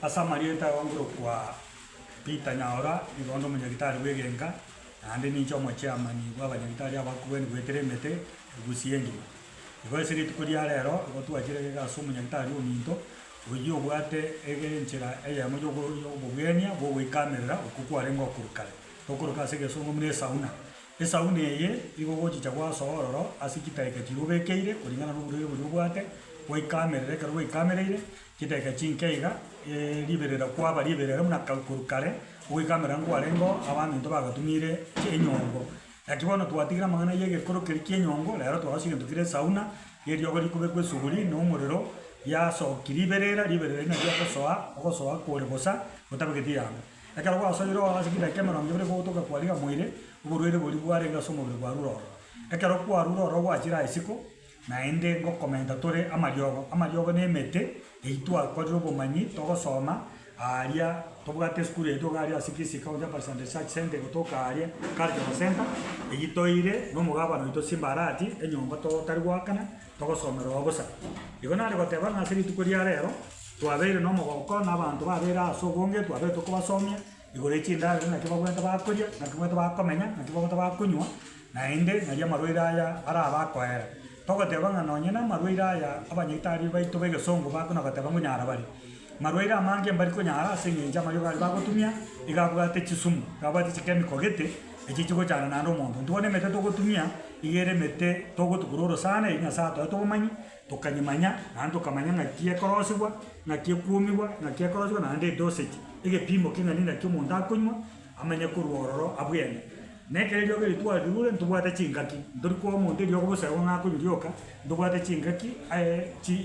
asa marieta wanguru kwa Peter Nyaora igondo munyagitari wegenga ande ni chomo chairman w'abanyagitari abakubeni gweteremete gusiyengi igo siri tukuria rero igo twachire gaso munyagitari ominto uyo bwate egenchera eya mujogo yobugenia bo wikamerera okukwarengo kurukale tokuruka sege songo mune sauna esauna eye igo gochicha kwa sororo asikitaike kirubekeire kuringana n'uburyo bwate wikamerere karo wikamereire kitaika chinkeiga liberera kwaba liberera muna kurukale wikamera ngwarengo abantu bagatumire cyenyongo yakibono twatigira mangana yege korokeri cyenyongo rero twasiga tukire sauna yeri yogori kubekwe suguri no muriro yaso kiriberera na yakosoa kore bosa otabegetianga akara kwa asojiro asikira kamera ngibere ko toka kwaliga mwire uburwere buri bwarenga somo buri bwaruro akara kwa ruro wachira isiko naende ngo commentatore amaryogo nemete eitwa kodro bomanyi togosoma aria tobwate skuru eto garia sikisi kaunja percent research center gotoka aria cultural center egitoire no mugabano ito simbarati enyomba to tari gwakana togosomera obosa igona ari goteba ngasiri tukuria rero twabeire no mugoko n'abantu babera asobonge twabere tokobasomia igore chinda na kibagwenta bakuria na kibagwenta bakomenya na kibagwenta bakunywa naende naria marwira aya ara abakoera togoteba ng'anonye na marwira aya abanyitari baito begesongo bakona goteba munyara bari marwaira amange mbari kunyara asengenja mario bari bagotumia igabwate chisumu gabwate chemical gete echichigo cyane nando muntu ndibone mete togotumia igere mete togotukuroro sana inga sato tomanyi tukanyimanya nando kamanya ngakie korosibwa ngakie kuumiwa ngakie korosibwa nande dosage igepimo kinga ninda kyumuntu akunywa amanya kurwororo abwene nekere ryo gitwa rure ntubwate chingaki ndori ko muntu ryo gobusa ngakunyuryoka ndubwate chingaki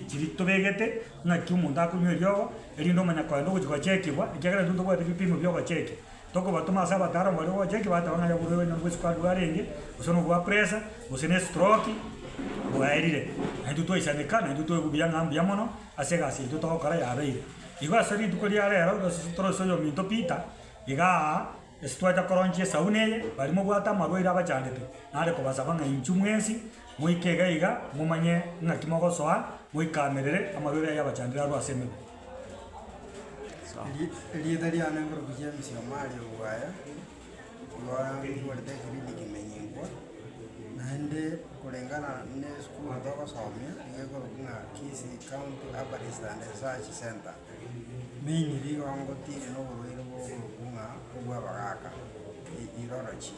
chirito begete ngaki umuntu akunywa ryo erindo manya kwa ndo gukwa chekibwa ikagara ndubwate bipimo byo gacheke toko batuma saba taro muri wo cheki batanga ya buru no gusukwa rwarenge usono gwa pressure usene stroke bwairire ndu toisaneka ndu to gubyanga mbyamono asega asi to kara ya beire igwa sari dukoria rero gositoro soyo minto pita iga esitwacha koronche sauneye barimo gwata marwaira abachandete nare kobasaba nga inchu mwezi muikega iga mumanye ngakimogo soa muikamerere amarwaira y'abachandira rwaseme liedari anengoro kujia msiomali ubaya ngora ngorete kiridi kimenyingwa nande kulengana ne school ndoko somia yego nga Kisi County Abaris and Research Center mini ri wango tire no burwiro bo nga ubwa bagaka irorochi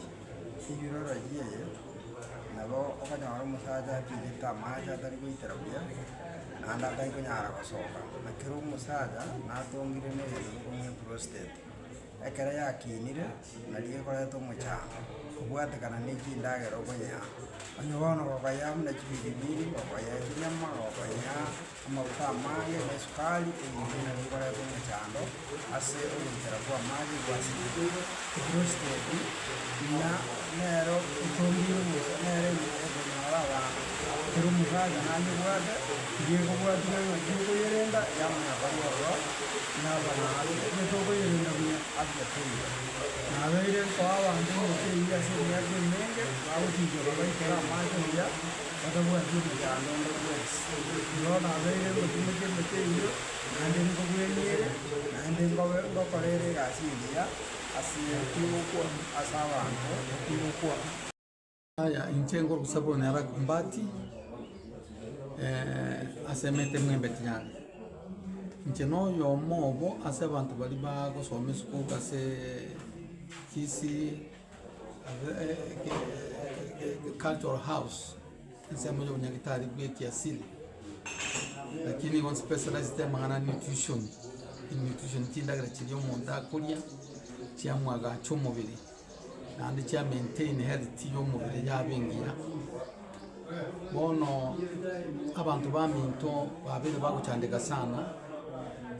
ye nabo okanyara musaja pilita maja tari kuiterabia nanda kai kunyara kosoka nakero musaja natongire ne kumwe prostate ekere yakinire naliye koreto muchanga ubwate kana niki ndagero konya anyobono kokaya mna chibibiri kokaya nyama kokaya amafuta mange na sukari ingine koreto muchando ase urutera kwa maji kwa siku prostate na nero itombiro nero nara kero musaja nanje bwate yego bwate yego yerenda yamna barwa nabana ne toko yerenda kunya atya nabeire kwa bantu mukiya seria kemenge bawutije babaitera amazi ya batabwa ndi ya ndo wes yo nabeire mukiye mukiyo nande ngo bwenire nande ngo korere gasiya asiye kiuko asabantu kiuko aya inchengo kusabonera kumbati asemete mwembeti yange ncheno yo mobo ase abantu bali bagosoma school ase Kisi cultural house nsema yo nyagitari bwe kiasili lakini one specialized tema ngana nutrition tindagira kiri omuntu akulya kyamwaga cy'umubiri nandi kya maintain health y'umubiri yabingira bono abantu baminto babiri bagucandika sana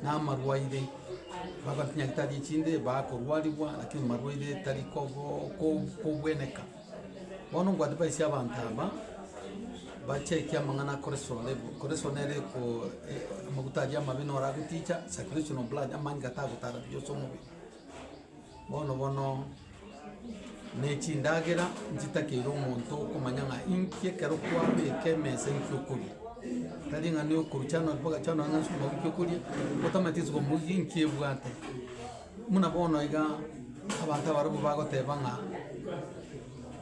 n'amarwaire bagatinyagitari ikinde bakorwalibwa lakini marwaire tari kobweneka bono ngo advice y'abantu aba bacheki amangana cholesterol level ko amagutari y'amabino araguticha circulation of blood amanga tagutara byoso mubi bono nekindagera nzitakira umuntu kumanya nka inkie kero kwabe kemese nkyukuri taringa ni ukuruchana mpaka chana nga suma kukuri otamatizo mugi nkibwate muna bono iga abantu barabu bagoteba nga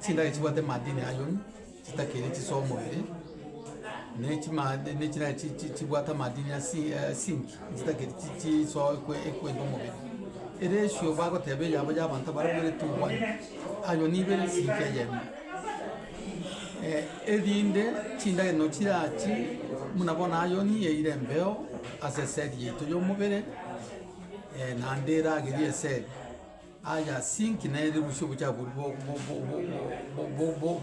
chinda ekibwate madini ayoni chitakere chisomo ere nechina chibwata madini ya sinki chitakere chiso ekwendo mobile ere shyo bagotebe yabo y'abantu barabere tuwani ayoni bere sinki yemi edinde chinda no chirachi munabona ayoni yeirembeo asesedi yeto yomubere nandera agirie sed aya sinki na ere busho bucha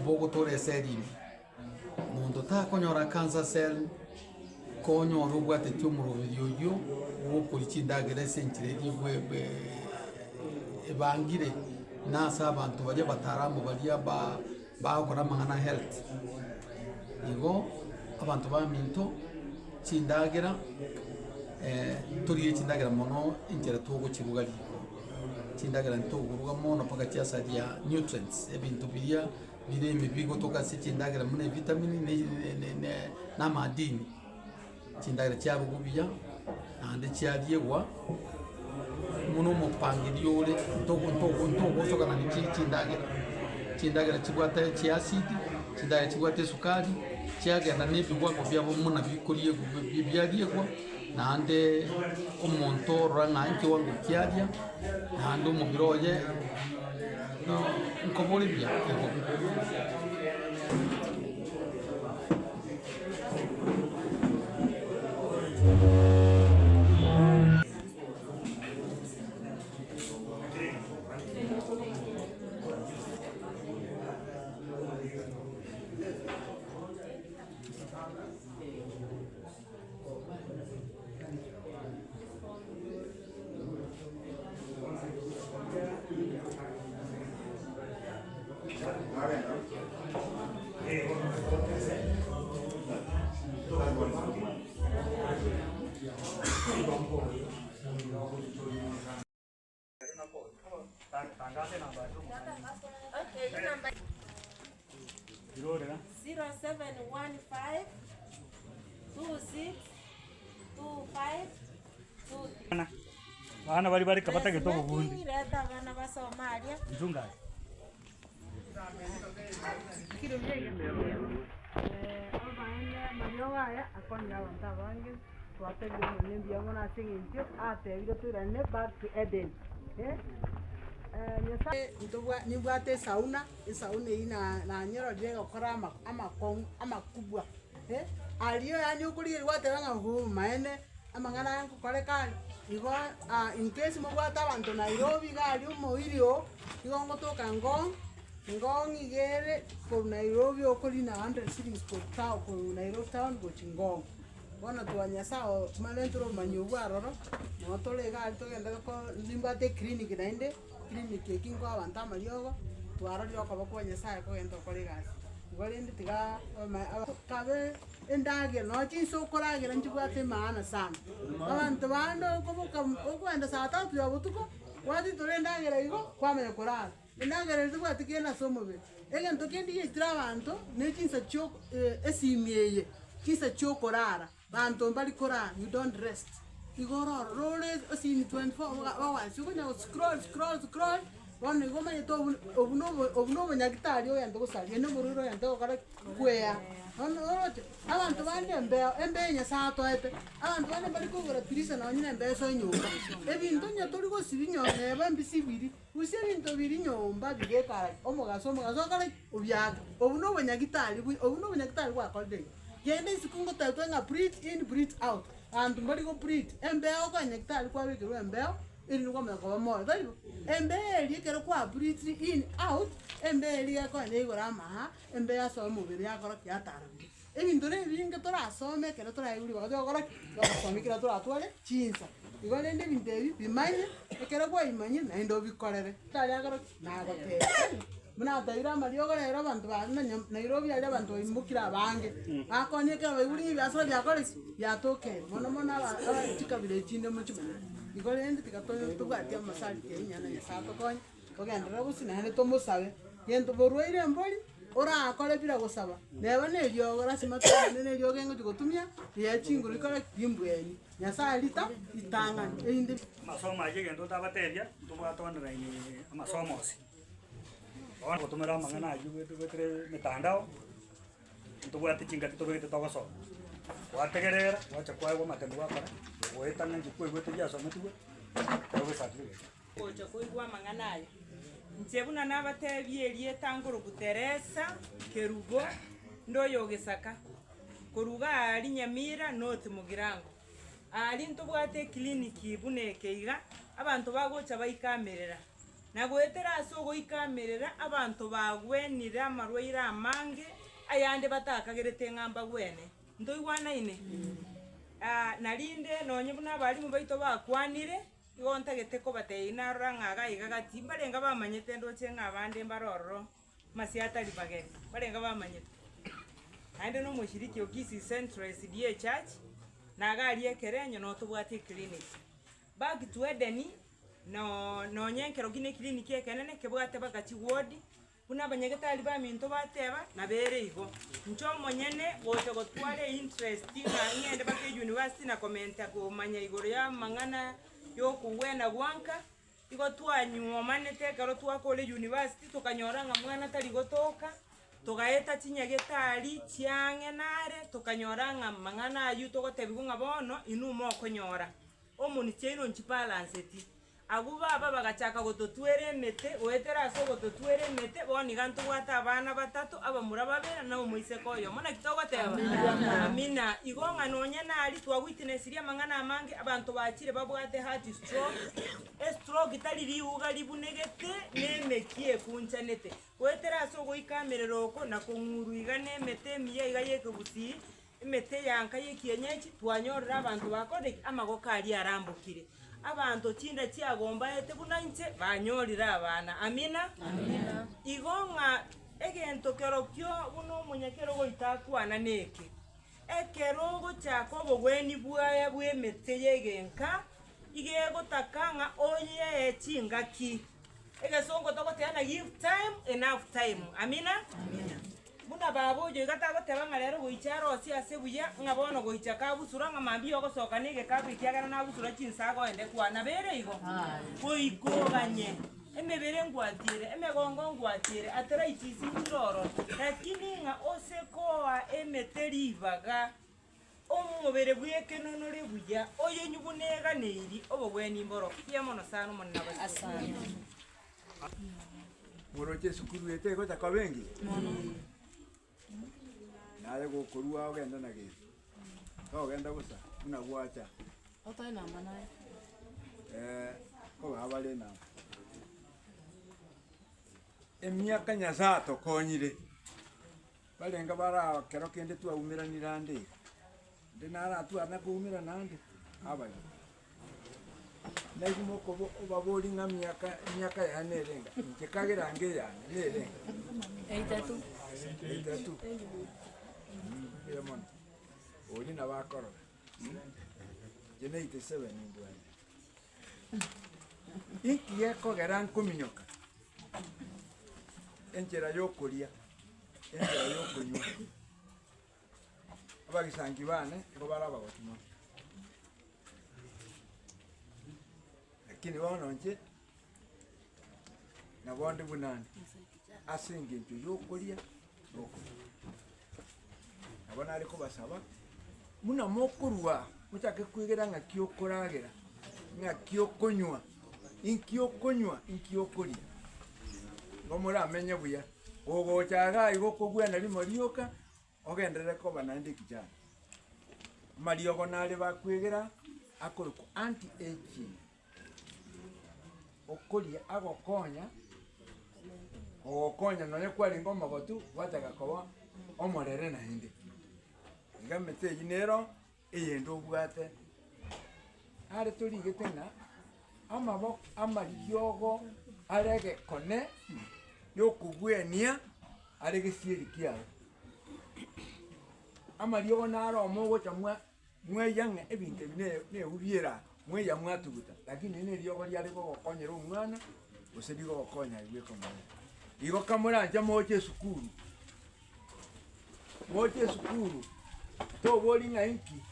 bo gotore sedi mundo ta konyora cancer cell konyora ubwate cyumurubiri yoyo wo kuri chindagira senkire ribwe ebangire nasa abantu bajya bataramu bajya bakora mangana health igo abantu baminto chindagira turiye chindagira mono ingera tugo kibugari chindagira ntuguruga mono paka cyasa dia nutrients ebintu biya bire mibigo toka se chindagira mune vitamini na madini chindagira cyabugubiya ande cyariyegwa muno mupangiriyo ore ntogo sokana ni chindagira chibwata chiacid chindagira chibwata sukari chiagenda n'ebigwa ko byabo muna bikoriye byariyegwa nande omuntu ranga nke wangu kiadia nande umubiroye nkobore bya Okay, your number 0715 26 25 23. Bana bari kapata getogo bundi. Reta bana ba Somalia. Junga. Kiro yeye. Obaene Marioya akonya wanta bangi. Twate byo nembia mona singintio ate byo turane back to Eden. Nibwate sauna ina na nyoro jego kora amakubwa aliyo yani ukuri wate banga hu maene amangana yangu kore kali igo in case mo gwata abantu Nairobi gali umoirio igo ngotoka ngong igere ko Nairobi okuri na 100 cities ko tao ko Nairobi town go chingong bona tuanya sao malentro manyugwa roro no tole gali to genda ko limbate clinic nainde clinic ekingo abantu amariogo twara lyoko bakonya sae ko gento kore gasi igorende tiga kabe endage no chinso koragira njibwate maana sana abantu bando kobuka okwenda saa 3 ya butuko wati turendagira igo kwamenye korara endagera ndibwate kena somobe egento kendi yitira abantu ne chinsa chyo esimieye chinsa chyo korara bantu mbali korara you don't rest igoro role asini 24 hours ukonya scroll One go my to obuno nyagitari oyanda gusali ene mururo yanda okara kwea abantu bande embe nya sato ete abantu bande bali kugura pirisa na nyine embe so nyumba ebintu nya tori go sibinyo neba mbisi biri usiri into biri nyumba bigekara omugaso kala ubyaga obuno nyagitari kwa kolde yende sikungo tato nga breathe in breathe out and bali go breathe embe okanyagitari kwa bigiro embe ili nuko meko mo daibo embeli kero kwa breathe in out embeli yako negora ma embe yaso mubiri yakora kyatara ebintu ne binga tora some kero tora yuri bago gora some kero tora twale chinsa igole ndi bindebi bimanye kero kwa imanye na ndo bikorere tali yakora na gote muna taira mariogo era bantu ba Nairobi ari abantu imbukira bange akonye kero bayuri byasoro byakore yatoke mono chikabire chinde mu chimana igole ndi tikatoyo tugati amasali kenyana ya sato konye ogendera busina hene to musabe yento borweire mboli ora akore bila gusaba neba ne ryo lazima tane ne ryo gengo gutumia ya chinguru ikore kimbweni nyasa lita itanga inde masomo aje gendo tabateria tubwatondera ini amasomo osi ona gutumira mang'ana ayu gwetere mitandao tubwate chingati tubwete togoso wategerera wacha kwaigwa matembo gwakora gwetanga njikwe gwete giasometwe tugusatire ocha kuigwa mang'ana ayo nchebuna nabatebierie tanguru guteresa kerugo ndoyo gisaka kuruga ari Nyamira noti mugirango ari ntubwate kliniki bunekeiga abantu bagocha baikamerera nagwetera asogo ikamerera abantu bagwenira amarwaire amange ayande batakagerete ngamba gwene ndoigwana ine narinde nonye buna bari mu baito bakwanire igonta geteko batei narora ngaga igagati barenga bamanyete ndoche ngabande mbaroro masiata libagere barenga bamanyete ande no mushiriki okisi Central SDA Church nagari ekerenyo no tubwati clinic back to Edeni no nyenkero gine clinic ekenene kebwate bagachi ward buna abanyagetari ba minto bateba nabere igo ncho monyene gote gotware interest na ngende bake university na comment ko manya igoro ya mang'ana yo kuwena gwanka igo twanyuo manete karo twakole university tukanyora nga mwana tari gotoka tugaeta chinyagetari chiange nare tukanyora nga mang'ana ayu togotebigo nga bono inumo konyora omuni cheiro nchibalance ti abu baba bagachaka gototwere mete wetera aso gototwere mete boni gantu gwata abana batatu abamura babera na umuise koyo mona kitogo teba amina igonga nonya nari twagwitinesiria mang'ana amange abantu bakire babwate heart stroke itari riuga libunegete nemekie kunchanete wetera aso goikamereroko na kunguru igane mete miya igayeke buti mete yanka yekienyechi twanyorera abantu bakode amagokari arambukire abantu chinda chiagomba ete bunanche banyorira abana amina amina igonga egento kerokyo buno munyakero goitakwana neke ekerogo chako bogweni bwaye bwemete yegenka igego takanga oye chingaki egesongo togoteana give time enough time amina amina buna babo jo gatago tebanga rero goicharo osi asebuya ngabono goichaka busura ngamambi ogosoka nige kapi kiagana na busura chinsago ende kwana bere igo goigoganye emebere ngwatire emegongo ngwatire atera itisi ndoro lakini nga osekoa emeteribaga omubere bweke nonore buya oyo nyubunega neiri obogweni mboro yemono sano monna basasana moroche sukuru ete gota kabengi naye gokorua ogenda na gesu ogenda gusa una gwacha otai na manae ko habale na emiaka nyasato konyire balenga bara kero kende tu aumiranira ndi ndinara tu ana kuumira nande abayo naigumo ko baboli nga miaka ya nerenga nkekagira ngeya nerenga eitatu Yamon. Oli na bakoro. Jene 87 ndwa. Iki yako garan kuminyoka. Enjera yokulia. Enjera yokunywa. Abagisangi bane ngo baraba gotuma. Lakini wana nje na bonde bunani. Asinge njo yokulia. Abana ariko basaba muna mokurwa mutake kwigera nga kyokoragera nga kyokonywa inkyokoria ngomura amenye buya ogo chaga igo kugwena limo lioka ogendere ko banandi kijana mariogo nale bakwigera akoroku anti age okoria agokonya ogokonya none kwali ngoma gotu wataka koba omorere na hindi ngamete yinero eyendo bwate are turi getena amabo amariogo arege kone yokugwenia arege sieri kiao amariogo naro omogo chamwa mweyange ebinte ne ubiera mweya mwatuguta lakini ne riogo lyari gokonyera omwana osedi gokonya igwe komana igo kamura nja moche sukuru moche sukuru tobori ng'ainki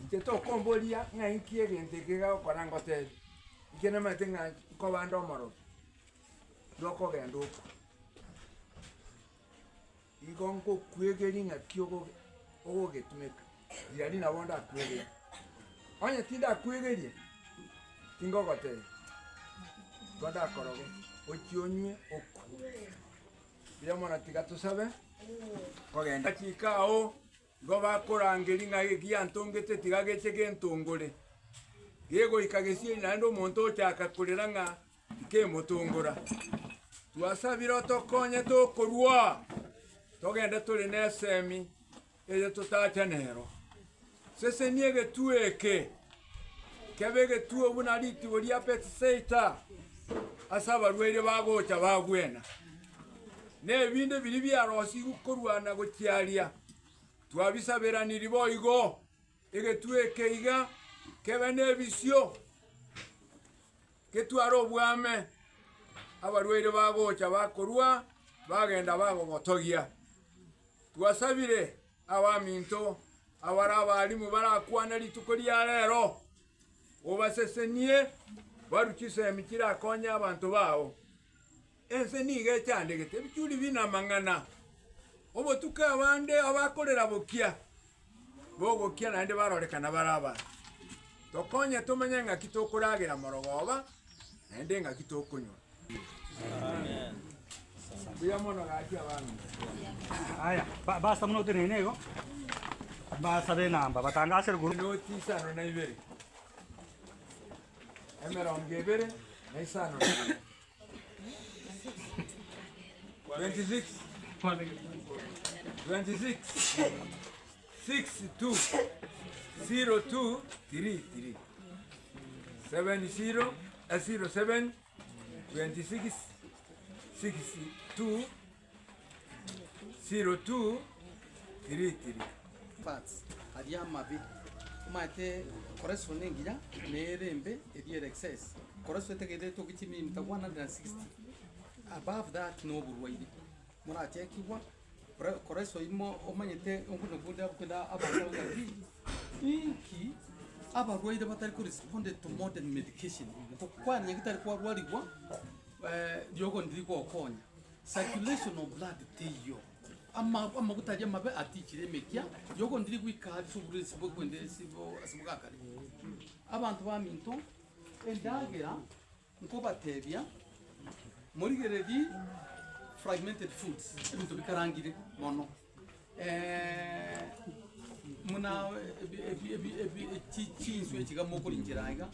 inche tokomboria ng'ainki egento ekigakora ngotebe ikenemete ng'a nkobanda omorobi ndokogenda oku igo ngokwegeri ng'aki ogogetumeka riari nabo ndakwegeria onye tindakwegerie tingogotebe igo ndakoroge ochionywe oku bira mono tiga tusabe kogenda chikao igo bakorangeri ng'age giantongete tiga geche gentongore gegoika gesieri naende omonto ochaka korera ng'a ikemotongora twasabire otokonye tokorwa togende turi na esemi eye tutacha nero seseni egetu eke kebe egetu obu naritibo ria petisaita ase abarwaire bagocha bagwena na ebinde biri biarosi gukorwana gochiaria twabisabiraniri boigo egetu eke iga kebe na ebisio ketwara obwame abarwaire bagocha bakorwa bagenda bagogotogia twasabire abaminto abari abarimu barakwana rituko ria rero obasesenie barukisemi kirakonya abantu bao ense niga chandegete bichuri bina mang'ana obotuka abande abakorera bokia bogokia naende barorekana baraba tokonye tumenye ng'aki tokuragira morogoba naende ng'aki tokonywa. Amen. Biamono gaki abantu. Aya, basta muno tenenego. Basta de namba, batangase guru. No tisano na ibere. Emera ongebere na isano. 26 62 02 33 70 07 26 62 02 33 fats ari amabi mate koreso nengira nerembe ediere excess koreso tegede to kichimi mta 160 above that no burwaide mura chekiwa koreso imo omanyete onkuno bunda kunda abanga ngati inki abarwaide batari ko responded to modern medication to kwa nyagitari kwa rwariwa diogo ndiko okonya circulation of blood teyo ama gutaje mabe atikire mekia yogo ndiri gwikari subure sibo kwende sibo asibugakari abantu baminto endagera nko batebya muri geredi fragmented foods ibintu bikarangire mono muna chinsu ekigamo kulinjiraga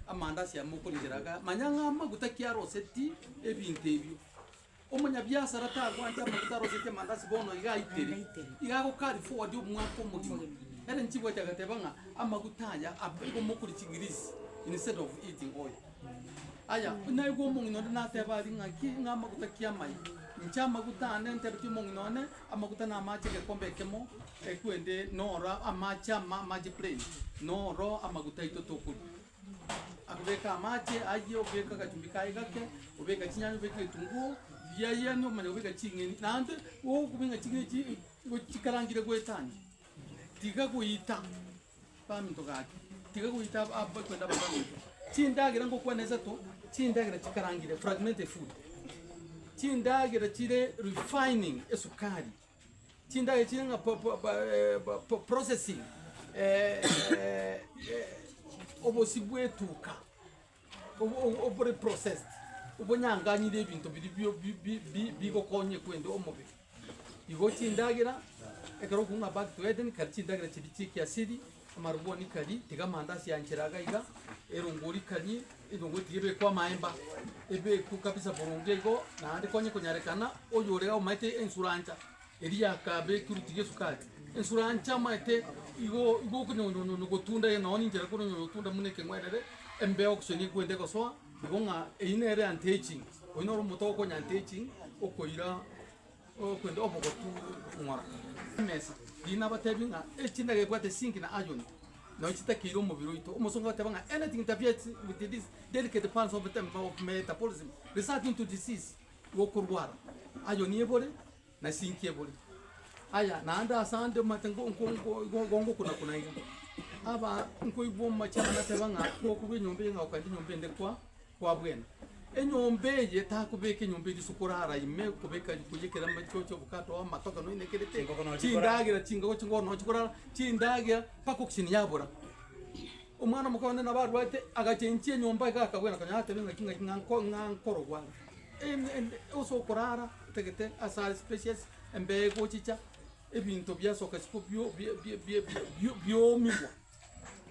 amandasi amukulinjiraga manyanga maguta kiaro seti ebintu ebyo omunya byasara tagwanja maguta rosete mandasi bono igaitere igago kari forward omwako mugima ere nchibwa chagatebanga amaguta ya abego mukuri chingirisi instead of eating oil aya naigo mungino na tebali ngaki ngamaguta kiamai ncha maguta nente biti mungino ne amaguta na mache ke kombe kemo ekwende nora amacha maji plain noro amaguta itotokuri akubeka mache ayo beka kachumbika igake ubeka chinyanya ubeka itungu yaya no manya ubeka chingeni nande wo kubinga chingeni chikarangire gwetani tiga kuita paminto gake tiga kuita abba kwenda babantu chindagira ngo kwaneza to chindagira chikarangire fragmented food chindagira chire refining esukari chindagira chire nga processing obosibwetuka obore processed ubonyanganyire ibintu biri bigokonye kwende omubiri igo chindagira ekaro kunga back to eden kari chindagira chiri chiki asidi amaruboni kari tiga mandasi yanchiraga iga erunguri kari irungu tigire kwa maemba ebe ku kabisa boronge igo na ande konye konyarekana oyore au maite insurance eria kabe kurutige sukari insurance maite igo kunyono gotunda ye noni njera kunyono tunda muneke ngwerere embe oxygen kwende kosoa igo nga einere anti-aging oinoro mutoko nya anti-aging okoira okwende obogotu ngora mesa dina batebinga echinda gekwate zinc na iron na uchita kiro mubiro ito umusonga batebanga anything interferes with this delicate parts of metabolism resulting to disease wokurwara iron yebole na zinc yebole aya naanda asante matengo ngongo kuna iga aba nkoibo machana na tebanga ko kubwe nyombe nga okandi nyombe nde kwa bwena enyombe ye ta kubeke nyombe disukurara ime kubeka kujekera machocho bukato amatoka no inekerete chindagira chingo no chikora chindagira pako kusini yabura umwana mukabane nabarwate agachenchie nyomba kakabwena kanya tebenga kinga ngankoro gwa uso kurara tegete asal species embe gochicha ebintu byasoka sikopyo byo migwa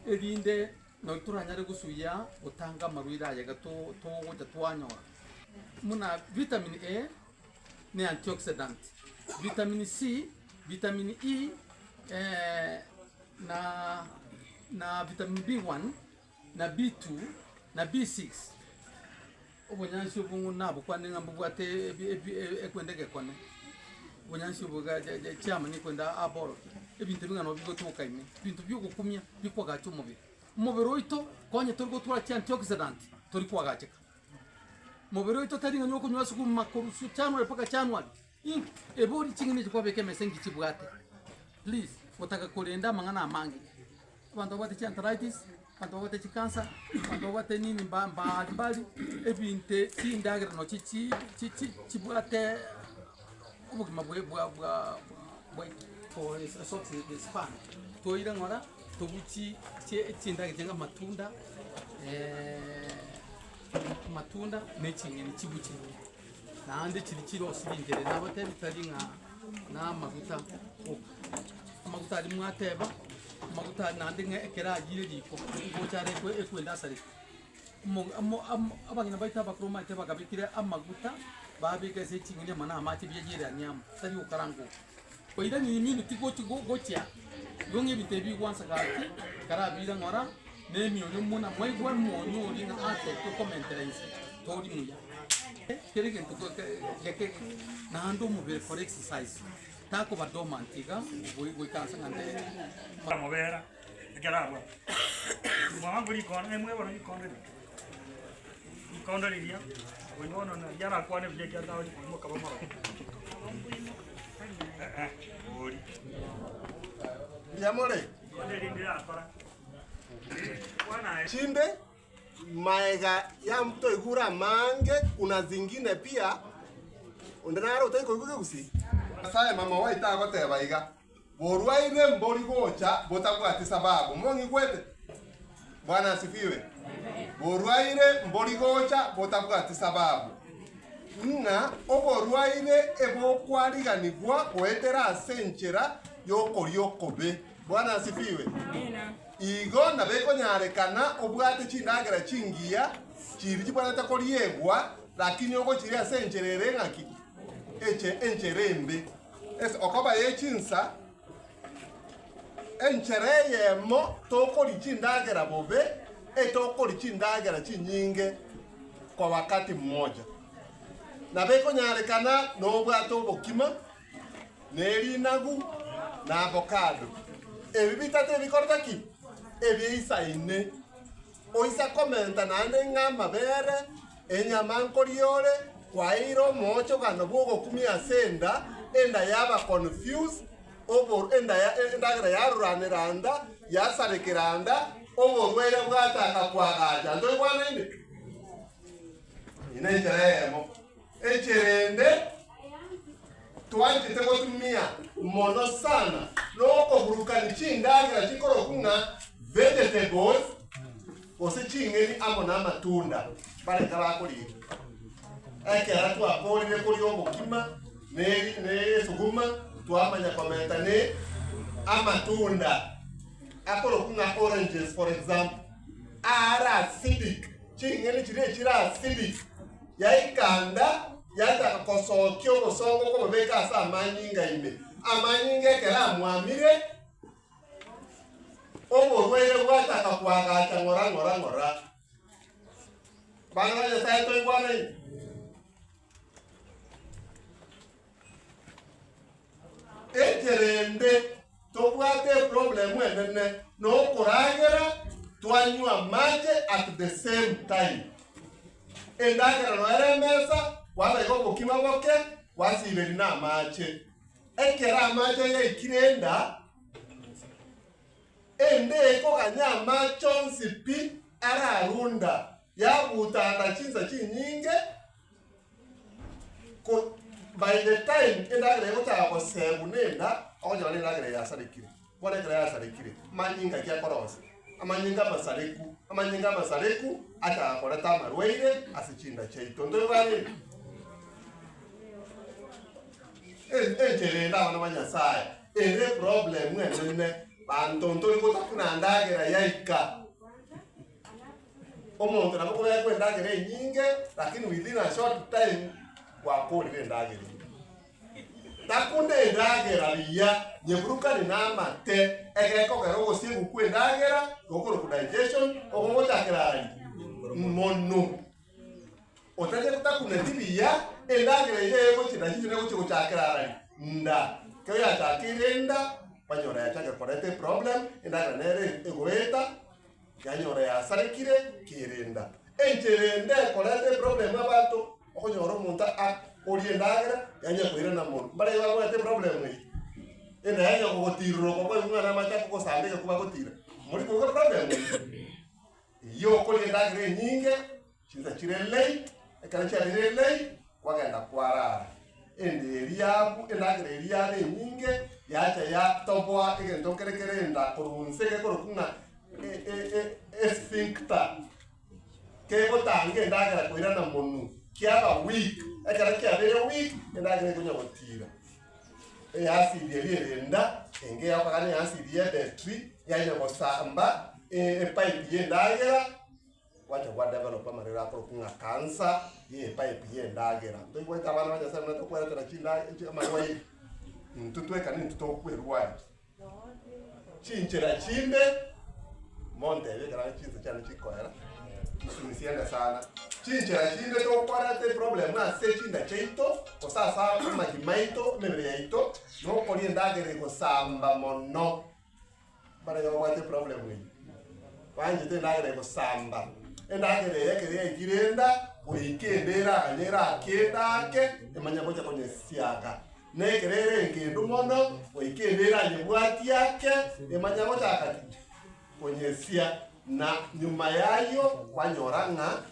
ebinde no turanyare gusuya utanga marwira ya gato to goja twanyora muna vitamin A ne antioxidant vitamin C vitamin E na vitamin B1 na B2 na B6 obonyansi obungu nabo kwaninga mbugwate ekwendege kone obonyansi obuga chama ni kwenda aboro ebintu bingano bigotuka ime bintu byogukumya bikwagacha umubiri oito konye turgo twara antioxidant turi kwagacheka mubiri oito taringa nyoko nywa suku makorusu chanwa paka chanwa ebori chingine kwa beke mesengi chibwate please utaka kulenda mangana amangi abantu bate arthritis abantu bate cancer abantu bate nini mbali ebinte tindagira no chibwate ubugima bwa for the span toira ngora tobuchi tindagira matunda matunda nechinge chibuchi nande chirichiro sibingere nabate bitaringa na maguta ari mwateba maguta nande ekera agire liko gochare ekwenda sare abangina baita bakroma ite bagabikire amaguta babike se chingine mana amachi byegire anyama sari ukarango koida ni minute gochia gonge bitebi wansa gati karabira ngora nemi onyo muna mwaigwa monyo ringa ate to commentaries tori muya kereke ntuko keke nando mubere for exercise tako badoma antiga we kansa ngande mobera ekarabwa mwangu likona emwe bora ikondo lilia wengono na yara kwane vile kia dawa ni kama mara ori yamore chimbe maega ya mto igura mange kuna zingine pia undanaro utaiko kugusi saye mama waita gote baiga borwaire mbori gocha botabwati sababu mongi gwete bwana asifiwe borwaire mbori gocha botabwati sababu nga oborwaire ebo kwariganigwa kwetera senchera yokoriokobe bwana asifiwe igo na beko nyarekana obwate chindagera chingia chiri chibwana takoriegwa lakini ogo chiri asencherere ngaki encherembe okoba yechinsa enchereyemo tokori chindagera bobe etokori chindagera chinyinge kwa wakati mmoja na beko nyarekana nobwato bokima nerinagu na avocado ebi bitate bikorda ki ebi isaine oisa komenta nande ngama bere enyama nkoriore kwairo mocho kano bogo kumia senda enda yaba confused over enda ya ruraniranda ya sarekiranda over wele bwataka kwagaja ndo bwana ine inenjeremo echerende tuanjite gotumia mono sana loko burukani chindagira chikoro kunga vegetables ose chingeni amona matunda bale kabakuri ekera twakorire kuri omukima ne suguma twamanya komenta ne amatunda akoro kunga oranges for example ara acidic chingeni chira acidic yaikanda yata kosokyo kosongo ko beka sa manyinga ime amanyinga kera mwamire oborwere bwataka kwagacha ngora bana ya sai to igwana ejerende to bwate problem enene no kuragera twanywa maje at the same time endagera no eremesa waba iko bukima boke wasiberi na mache ekera macho ye ikirenda ende ko kanyama chonsi pi ararunda ya butanda chinza chinyinge ko by the time endagere gutaka kosebu nenda onjone ndagere ya sarikire bone kire ya sarikire manyinga kya korose amanyinga masareku atakoreta marweire asichinda cheito ndo bari encherenda bana banyasaya ere problem mwene bantu ntoli kutakuna ndagera yaika omuntu nabo kuba kwendagera nyinge lakini within a short time wakolire ndagera takunde ndagera liya nyeburuka ni namate egeko gero gosie kwendagera gokoro ku digestion ogogotakera mono otaje kutakuna tibiya endagera yego kidajije ngo chakera nda kyo ya takirenda banyora ya chake korete problem endagera nere egoeta yanyora ya sarikire kirenda encherende korete problem abantu okonyora omuntu oriendagera yanya kwira na muntu bare yagoete problem ni ena yanya kugotirro kwa mwana macha kugosambika kuba gotira muri kuga problem yo koliendagera nyinge chinza chirelei ekana charelei kwagenda kwarara ende eliabu endagera eliane nyinge yacha ya toboa egento kerekerenda korunseke korukuna sphincter ke botange endagera kwira na muntu kiaba weak ekara kiabere weak endagera kunya gotira acid yelenda enge yakagane acid yedetri yanya gosamba pipe yendagera wacha kwa develop amarira akorukunga cancer ye pipe yendagera ndo ikweta bana bacha sana tokwera tena chinda amarwai ntutweka ni tutokwerwa chinchera chimbe monte yekara chinza cyane chikoera sunisienda sana chinchera chinde tokwara te problem na se chinda cheito osasa majimaito mereyaito no koliendagera gosamba mono bara yo wate problem ni wanje te ndagera gosamba endagere yekere ikirenda uikendera anyera akendake emanya moja kwenye siaka nekerere ngendu mono uikendera nyebwati yake emanya moja akati kwenye sia na nyuma yayo kwanyoranga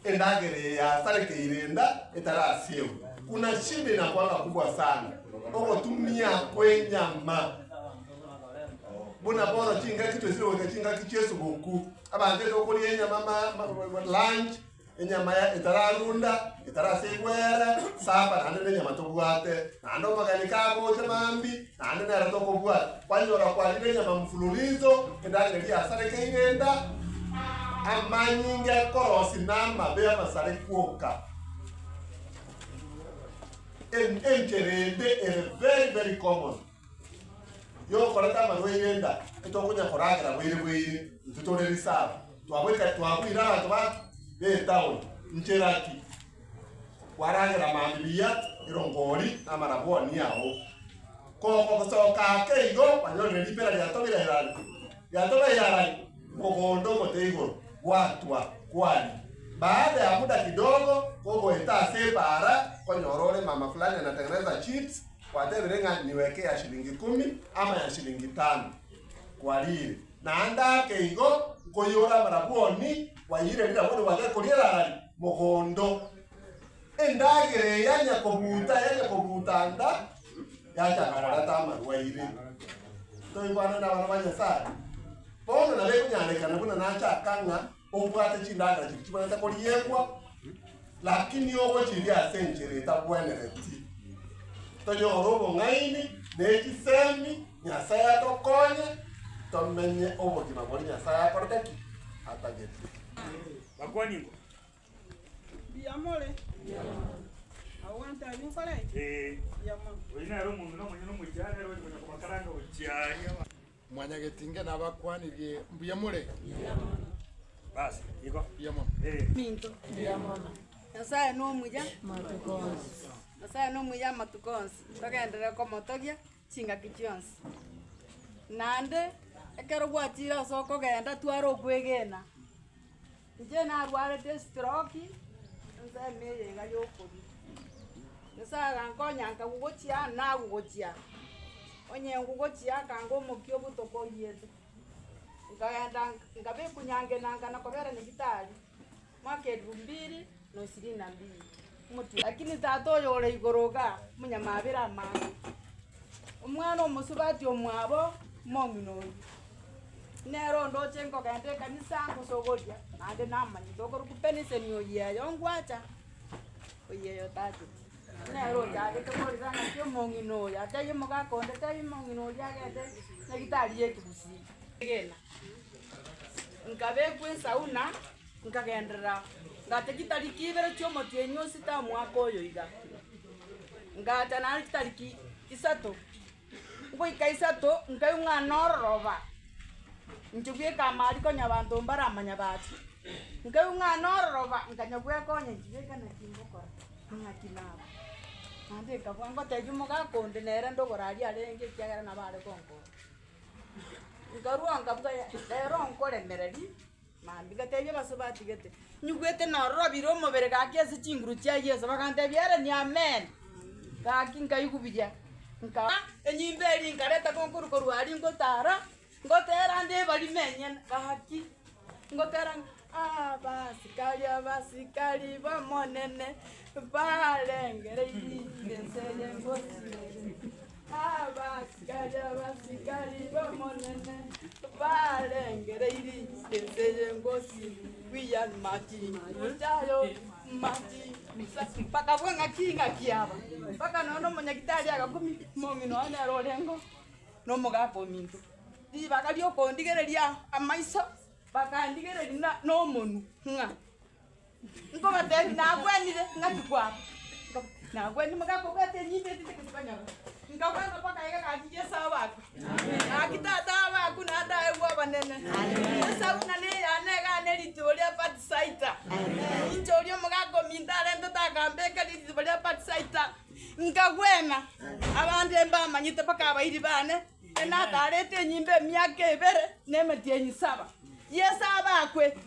endagere ya sareke irenda etarasiyo kuna shida na kwanga kubwa sana ogotumia kwenyama buna bora chinga kitu sio chinga kichesu boku abanje dokori enyama lunch enyama ya itararunda itarasegwera sapa nande nyama tobwate nando magani kabo chamambi nande nara tokobwa kwanyora kwalile nyama mfululizo endagere ya sareke irenda amanyinga korosi nama be amasare kuoka encherende is very common yo korata marweyenda etokunya koragira bwire tutore risaba twabweka twabwira abantu ba be town ncheraki waragira mambiya irongori amaraboni yawo koko kusoka keigo kwanyore lipera ya tobira irani mogondo moteigo watwa kwani baada ya muda kidogo kogo itase para konyorore mama fulani anatengeneza chips waterenga niweke ya shilingi 10 ama ya shilingi 5 kwa lile naanda keigo koyora maraboni wayire ndira wone wage kolira mogondo endagere yanya kobutanda yacha karata marwaire to ibana na bana banya sana bono na beko nyane kana buna nacha kanga obwate chindagara chikibana takoliyekwa lakini yogo chilia senjere tabwenereti tonyo robo ngaini nechisemi nyasaya tokonye tomenye obogima boli nyasaya koroteki atageti bakwaningo biamole awanta binkole yamon oina ro mundu no munyo mujana ro kwenye kumakaranga uchiari mwanya getinge nabakwanirie mbuyamure basi iko yamo minto biamona Nyasaye no muya matukonsi Nyasaye no muya matukonsi togendere ko motogia chinga kichionsi nande ekero gwatira soko genda twaro kwegena nje na rware stroke nze meye ga yokori Nsaga nkonya nkagugochia na gugochia. Onye ngugochia kango mokio butoko yete. Ngaenda ngabe kunyange nanga na kobera nyagitari. Mwaka 2022 mutu lakini tato yore igoroga munyamabira manga. Umwana omusubati omwabo momino. Nero ndoche nkogende kanisa ngosogodia. Ande namanyi dogoro kupenise nyoye yongwacha. Oyeyo tatu. Nero jage tokorira na kyo mongino ya tayo moga konde tayo mongino ya gende nagitari yekibusi. Gena. Nkabe kwensauna nkagendera. Ngate kitariki ibere chomo tienyo sita mwaka oyo iga. Ngata na kitariki isato. Ngo ikaisato nkai umwana ororoba. Njubiye kamari ko nyabantu mbara amanyabati. Nkai umwana ororoba nkanyabwe ko nyigiye kana kimbokora. Ngakinaba. Ande kabwango tejumo ga konde nera ndogorari arenge kyagara nabare konko. Ngaruanga bwa rero nkoremereri. Mambi gateje basubati gete. Nyugwete na robiro mobere ga kyese chinguru kya Yesu bakante byere ni amen. Ga kinga yukubija. Nka enyimbe nkareta konkuru korwari ngotara. Ngotera nde bali menye bahaki. Ngotera abasikali bamonene balengere ibensele ngosi. Abasikali bamonene balengere ibensele ngosi. Wiyan mati utayo mati paka bwenga kinga kiaba paka nono monyakitali akakumi mongino ane rolengo no mogapo mintu di baka dio kondigereria amaiso baka ndigereria no monu nga ngo bate na gwenire ngatukwa na gweni mogako bate nyimbe titikanya ngabanga paka yeka kajije sawa akitata baku na dae bwa banene sasa unane anega neritoria patisaita injorio mogako mindare ndotakambeka litoria patisaita ngagwena abande mba manyite paka abairi bane na tarete nyimbe myaka ebere nemetie nyisaba yesaba akwe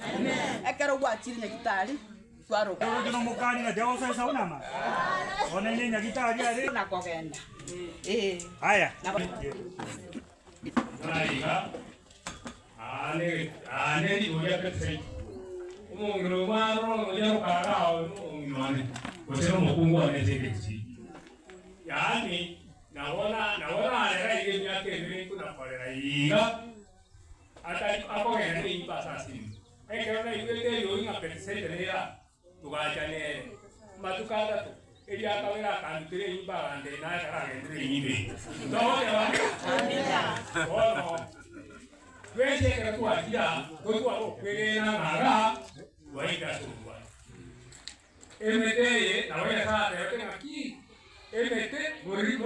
ekero gwachiri nyagitari twaro Ndio mukani na dewa sasa unama. Ona ile nyagitari ale na kogenda. Haya. Naiga. Ane di boya ketse. Umongiro maro ngoja kara umone. Kosero mokungu anezeketi. Yani naona alera ile myake ile kuna kolera iga. Ata ako ngene ipa sasini. Ekero ile yo inga ketse telera. Tugachane matukada tu. Eli akawera kandire imba ande na kara ngendire ibe. Ndoya wa. Ono. Kwese kwa dia, kwa kwena ngara, waida suwa. Emete na waya sa yote ngaki. Emete muri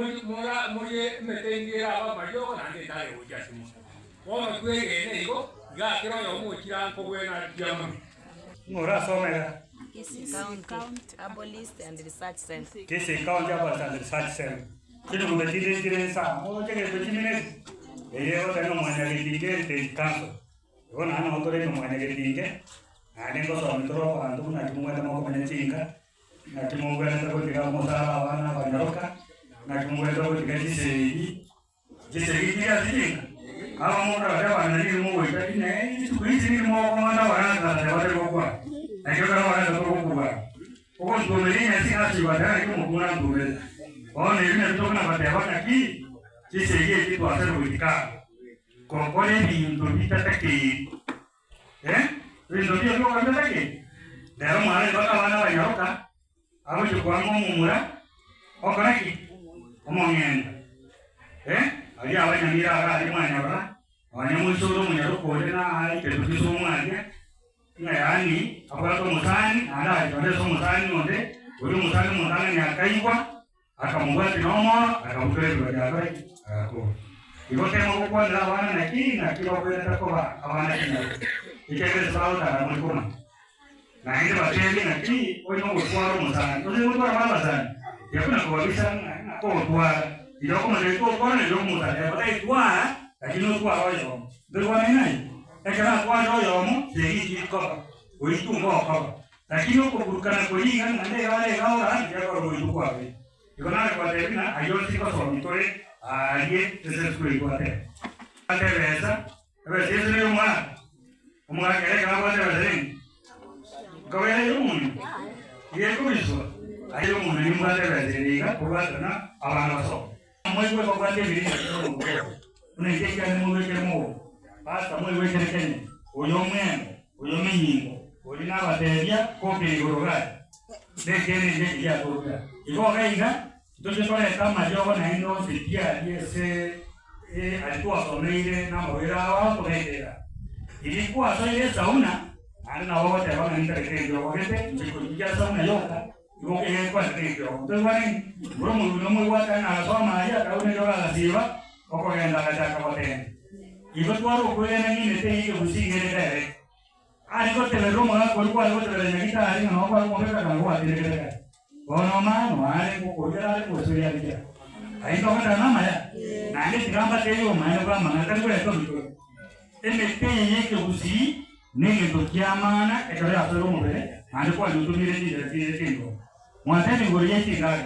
metengira aba mayo nande dai ujasimu. Ono kwege ne iko ga kiro yo mu kira ko wena diamu. Ngora somera. Kisi County Abolist and Research Center. Kesi County Abolist and Research Center. Kile mmetile sa. Mo tege kuchimine. Eyo tano mwana lidinge te kanso. Ona ana otore no mwana lidinge. Ane ko so mitro andu na tumwenda mo kwenye chinga. Na tumwenda ko tiga mosara wana banyoka. Na tumwenda ko tiga jisei. Jisei tiga chinga. Ama mo ra ya wana ni mo ita ni tukuizi ni mo ko wana wana na wale ko kwa. Na kyo kana wana ko kwa. Ko ndumeli ni singa chibada ni mo kuna ndumeli. Ona ni tokana bateba na ki. Jisei kitu asero kutika. Kompone bintu bitatake. Bintu byo ko bitatake. Dero mare baka wana banyoka. Abo chukwango mumura. Okanaki. Omongenda. Ali abanyamira ari mwanyabara. Abanyamusoro munyaro kolena ari ketukiso mwanya. Ngayani abato musani ara itoreso musani onde. Uri musani mundanga nyakaibwa. Akamubati nomo akamukere bajabari. Ako. Iko tema ko na wana na kina kilo kwenda ko abana kina. Ikebe sawa ta mulkuma. Na ile bateli na ki oyo ngo kwaro musana. Tose ngo kwa baba sana. Yakuna ko babisa ko kwa. Ilo ko mane ko kwa ne yo musana. Batai kwa lakini kwa oyo. Ndio kwa nini? Ekana kwa oyo mo segi ki ko. Oyi tu ngo ko. Lakini ko burukana ko yi ngane wale gaura ya ko oyi kwa. Ikona kwa tena ayo siko so mitore aye tese skuli kwa te. Ate besa, besa yesu ni umwa kere kama kwa te kwa hiyo umuntu yego biso ayo umuntu ni mwa te besa ni ka kwa tena abana so. Mwe kwa kwa te biri no mwe. Unekeka ni mwe kemo. Basta mwe kere kene. Oyo mwembo, oyo minyingo. Oli n'abateebya kopi igoroga. Nekene nje ya goroga. Iko kainga Entonces para esta mayor no se tía y ese altua someire na movera wa poetera. Y después soy esa una, ana boba te van a interpretar yo porque chico ya son una yoga. Yo que es cuál te yo. Entonces van, no muy guata na so maya, cada uno yoga la siva, o con la cachaca pote. Y los cuatro pueden en este y que sigue de. Algo te le romo a por cual te le quita ahí no para mover la agua tiene que ser. Bueno, mano, ale kukuja kusuria dia. Ayo kata nama ya. Nanti tinggal teo mana gua mana kan gua itu betul. Emete ye ke usi, nege to kiamana, ekore asoro mobile. Nanti gua lutu mire di tindo. Muasa ni gua ye tinggal.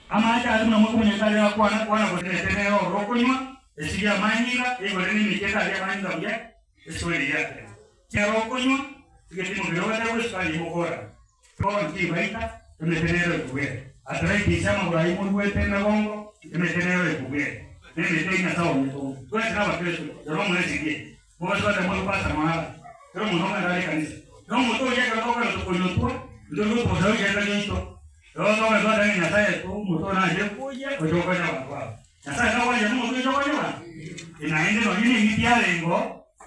Ama aja ada nama gua nyata dia aku anak gua tene rokoknya, esigia manila, gua ni miketa dia manila dia, esuri dia. Cia rokoknya, kita mau berapa tahun sekali mukora. Kau ni baita. Metenero el cubre. Atrás quizá no hay muy buen tenedor, metenero el cubre. Me tenga todo. Tú estabas preso, yo no me seguí. Vos vas a morir para tomar. Pero no me da canisa. No me todo ya que toca la coyuntura. Yo no puedo saber que está listo. Yo no me va a ir a hacer un motor a yo puya, pues yo voy a llevar. Ya sabes, no voy a llevar, yo voy a llevar. Y la gente no viene ni tía de go.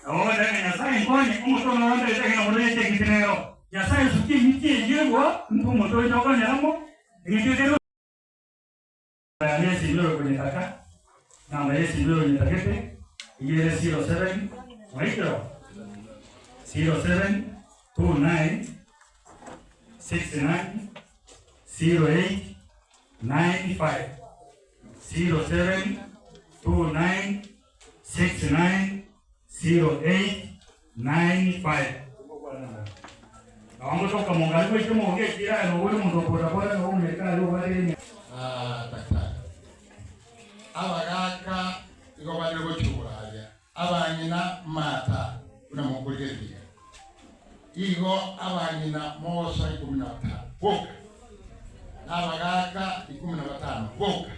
Ahora ya sabes, coño, un motor no anda de que no puede ser que tenedor. Ya sabes, usted ni tiene llevo, un motor de toca ya no. En este tema ya si lo que acá. No, ya si lo que tarjete y es 07 micro 07 29 69 08 95 07 29 69 08 95. Vamos a como algo y como que quiera no volvemos por ahora no me cae lo vale. Daktari. Abagaka iko bali gochuralia. Abanyina mata una mokuliria. Igo abanyina mosa 15. Boka. Abagaka 15. Boka.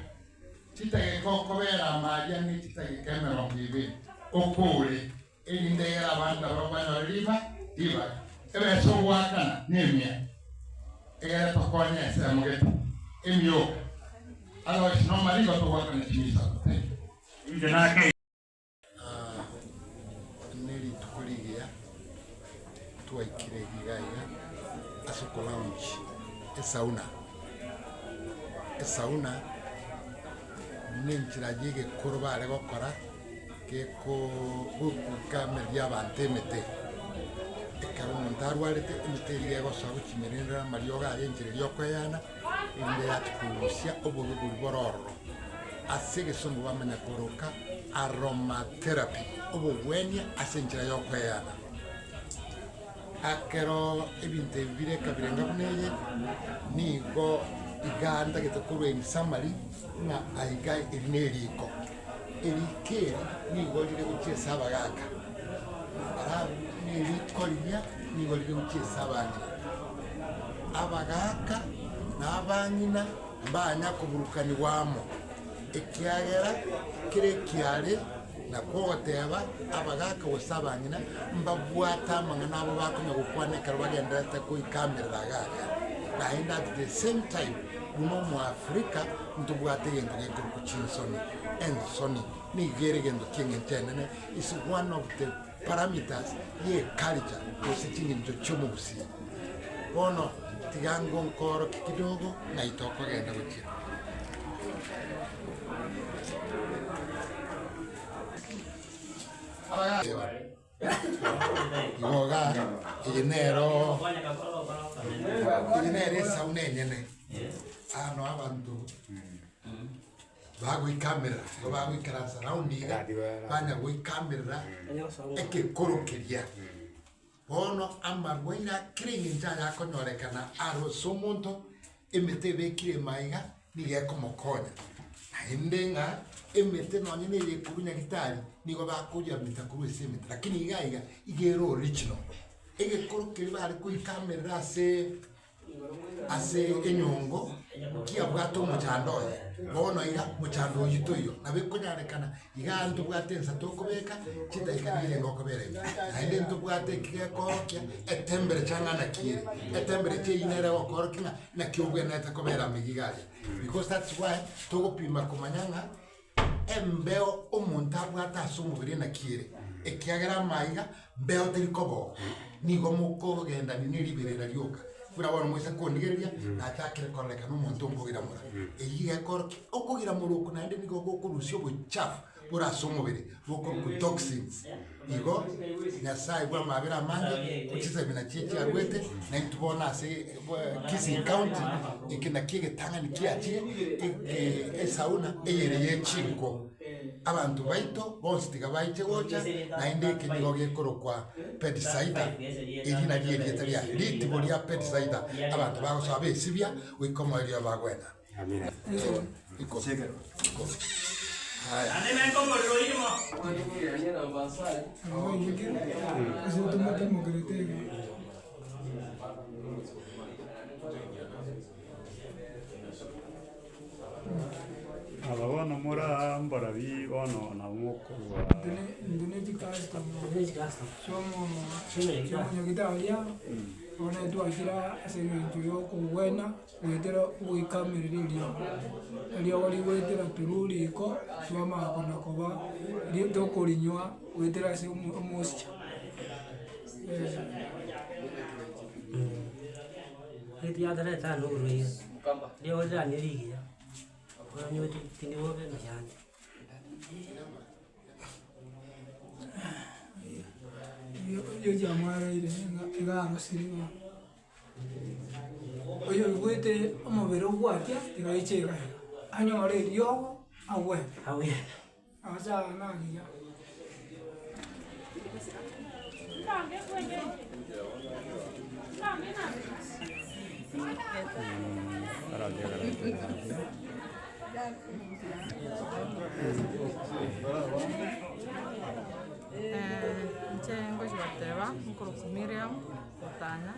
Titage kokobera maja ni titage kamera ngibe. Okole elindera abanda babana riba diba. Ebe so wakana nemia. Egera tokonya ese mogeta. Emio. Otherwise normally got to work on the chimisa. Indenake. Neri tukurigia. Tuwaikire gigaya. Asoko lounge. Esauna. Esauna. Nenchira jige kurba lego kora. Keko buka media bantemete. Karumontarwarete imiterie gosago chimerera marioga arengererio kweyana inde yatkurusia obuburi bororo asege songo bamenya koroka aromatherapy obubwenya asenjera yo kweyana akero ebinte bire kabirenga buneye nigo iganda gitakurwe insamari na aiga irineriko erikeri nigo lire kuchesa abagaka arabu nibikoria nigolire ukiesa abandi abagaka n'abanyina banya kuburukani wamo ekiagera kire kiare na koteba abagaka wasabanyina mbabwata mangana abo bakonya gukwaneka bagenda ku ikamera gaka and at the same time mu Afrika ntubwate yendo ngekuru ku chinsoni and soni ni geregendo kingentenene is one of the parameters ye culture kusichingi njochomo busi bono tigango nkoro kidogo na itoko genda guti yoga enero esa unenene ano abantu bago ikamera bago ikarasa raundiga banya go ikamera eke korokeria bono amargoina kringi njaya konyorekana aro somonto emete bekire maiga nigekomokonya naende ng'a emete nonye nere kuru nyagitari nigo bakuja mita kuru ase emete lakini igaiga igero original egekoro keri bare kuikamerera ase enyongo kia bwato omochando oye bono iga mochando oyito iyo nabekonyarekana iga ntobwate ensa tokobeka chidaika nire ngokobere naende ntobwate ekigekorokia etembere chang'ana kire etembere cheinere gokorokia nakio bwenete kobera migigaria because that's why togopima komanya ng'a embeo omonto abwate ase omobere nakire ekiagera maiga mbeo teri koboka nigo mokogendani neriberera rioka kura bono moisa konigereria nachakire koreka n'omonto ombogira mora eyigekoro okogira mora naende nigo gokorusio obochafu borase omobere bokoruku toxins igo nyasaye bwa mabera amange kuchisabina chichi arwete na itubona ase Kisii County ikina kigetangani kiachie esauna eyere yechinko abantu baito bonse tiga baiche gocha naende ekinigo gekorokwa pedicida erina rierieta ria ritibo ria pedicida abantu bagosaba esibia goikomoeria bagwena amina ikosegero aba bono mora mbarabi bono na mukuru wa ndune jikasta somo nyogitaria ona twakira asementu yo kuwena wetera uikamiririria ria wali wetera tururiko twama kona koba ri tokurinywa wetera ase omoscha etia dara ta no ruye ria wetera nirigia Yo tiene voz de llano. Yo llamo a ir en la sirva. Oye, güete, vamos a ver un guardia, te va a decir, año a ver, yo, a güey. A güey. A sea, nada, ya. Nche bateba mukuru Miriam Otanya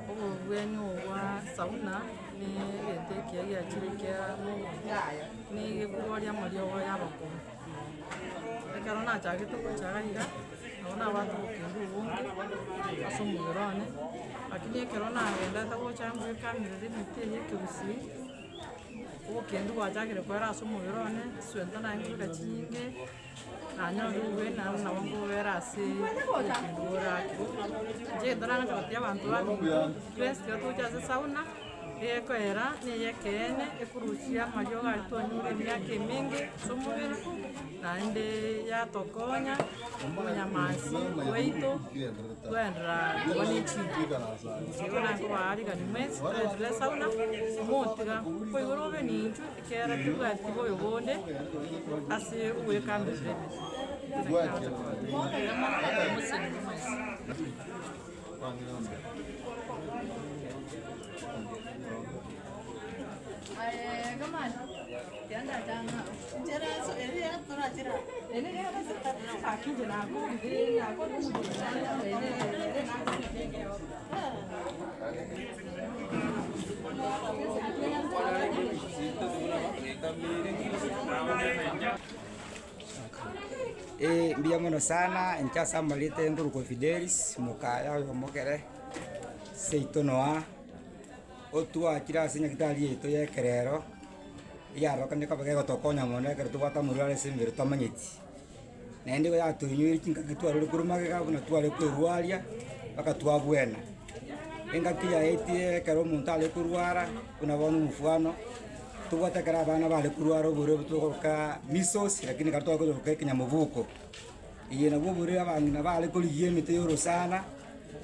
obweni obwa sauna ni gete kia chirikia ni gekuria mario ya bakuru ekarona chagete kuchagaiga ona watu kindu wonke asomurone lakini ekarona enda tagochanga kamire mite yekeusi okendu wachakire kwera asomurone swenta na ngika chinge anyoruwe na wangu vera ase kindura je doranga chotia bantu bali press yo tuja sauna yekoera ni yekene ekurusia mayoga tonyure myake mingi somubira naende ya tokonya munyamasi weito twendra bonichi sigona ko ari ga nimes tre sauna motiga ko yorobe ninju kera kibwati bo yobonde ase uwe kambire Mbia mono sana nchasa malite nguru ko Fidelis mukaya yo mokere seitonoa otua kira senya kitali eto ye kerero ya rokane ka bagego tokonya mona kere tubata murale simbere tomanyeti nende go ya tunyuri kinga kitwaro kurumage ka buna twale kweruaria baka twabwena enga kia etie kero muntale kurwara kuna bonu mufano tubata kara bana bale kurwaro bure butoka misos lakini karto ko kenya muvuko iye na bubure abana bale ko yemite yoro sana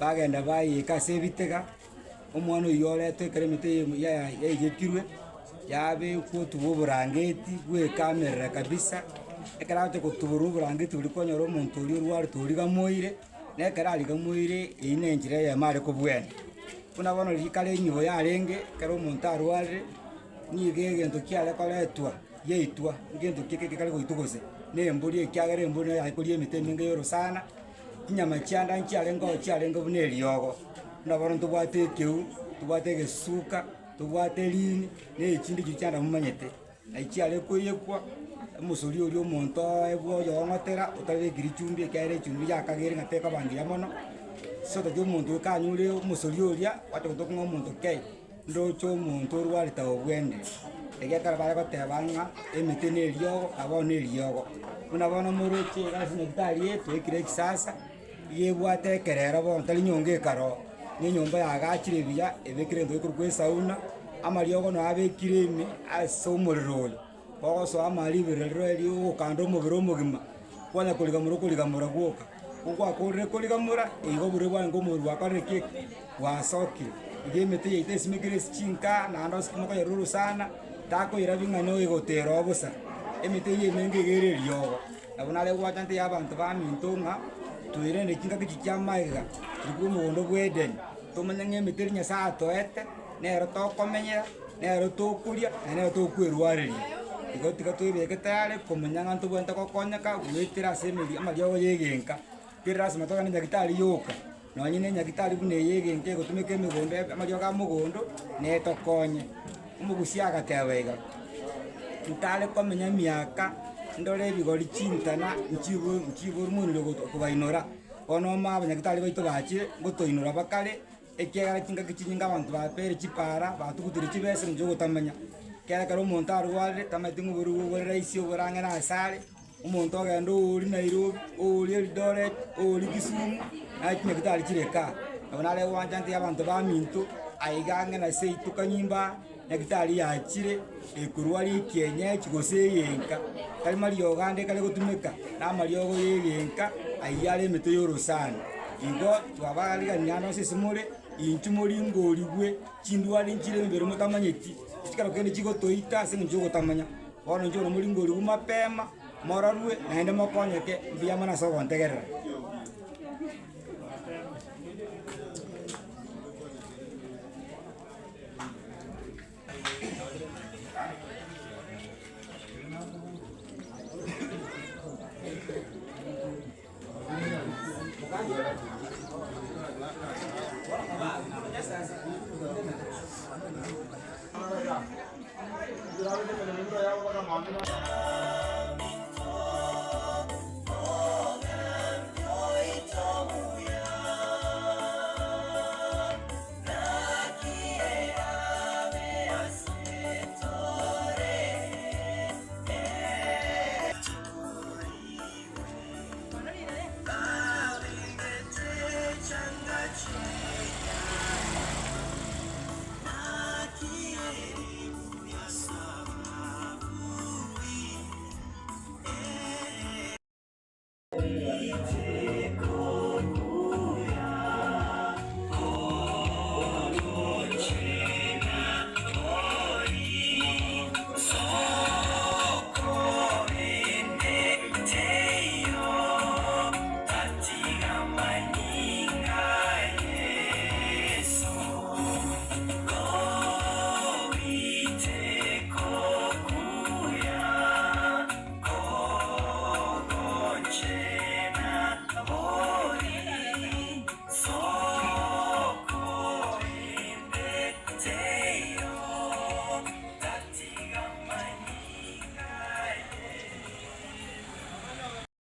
bagenda bayi kasebitega omwana yorete keremite ya yekirwe yabe ko tububurangeti gwe kamera kabisa ekarate ko tububurangeti uri konyoro muntu uri rwari turi gamoire ne karali gamoire ine njire ya mare ko bwene Kuna bono rikale nyo ya renge kero omonto arware ni gento kiale koletwa yeitwa ngento kike kale goitugose ne emburi ekiagere emburi ya ikuri emitenge yoro sana nyama chianda nchiale ngo bune riogo na bono tubwate keu tubwate gesuka tubwate lini ne chindi chichanda mumanyete na ichiale koyekwa musori ori omonto ebwo yongotera utabe girichumbi ekere chumbi yakagere ngateka bangira mono soto jo muntu kanyure musori oria wacho kutokunga omuntu kei ndocho omuntu orwarita obwende egekara bare gotebanga emite ne riogo abo ne riogo una bono moroche gasi nyagitari yetu ekire kisasa yebwate kerera bo ntali nyonge karo ni nyomba yagachire biya ebekire ndo kurwe sauna amariogo no abekire imi asomorero bogoso amaribirero eri ukando mubiro mugima kwanya kuligamura gwoka ukwa kore kuligamura igo bure bwa ngomuru akareke wasoki igemete yite simikire chinka na ando sikimo yeruru sana tako irabinga no igotero obusa emite yemenge gere ryogo abonale gwatante yabantu bamintunga tuirene kinga kikyamaiga tikumu mugondo bweden tumanya emite nyasa atoete nero tokomenyera nero tokuria nero tokwerwareri igotika tuibeke tayari kumenya ngantu bwenta kokonyaka gwitira semeli amariogo yegenka kiras matoka nenya gitari yoka no nyine nyagitari bune yegenke gutumike migondo amariogo amugondo ne tokonye umugusia agatewega ntale komenya miaka ndore bigori chintana nchibu muniro kubainora ono maba nyagitari baito bachire gotoinora bakare ekiagara kinga kichinyinga abantu bapere chipara batukutire chibese njo gutamenya kera karo omonto arware tamati ng'oburu bore isi oborange na asare omonto ogenda ori Nairobi ori Eldoret ori Kisumu akinye kitari kireka abonale wanja nti abantu baminto aigange na seitu kanyimba nyagitari yachire ekurwari kienyeji gose yenka kali mario gande kale gutumika na mario go yenka ayale emito yoro sana igo twabali ganyano sisimure inchumuri ngorigwe chindwari nchire mbere mutamanyeti chikaro kende chiko toita singa njogo tamanya ono njogo muri ngori mapema morarwe naende mokonyeke mbia mana so gontegerera Ya,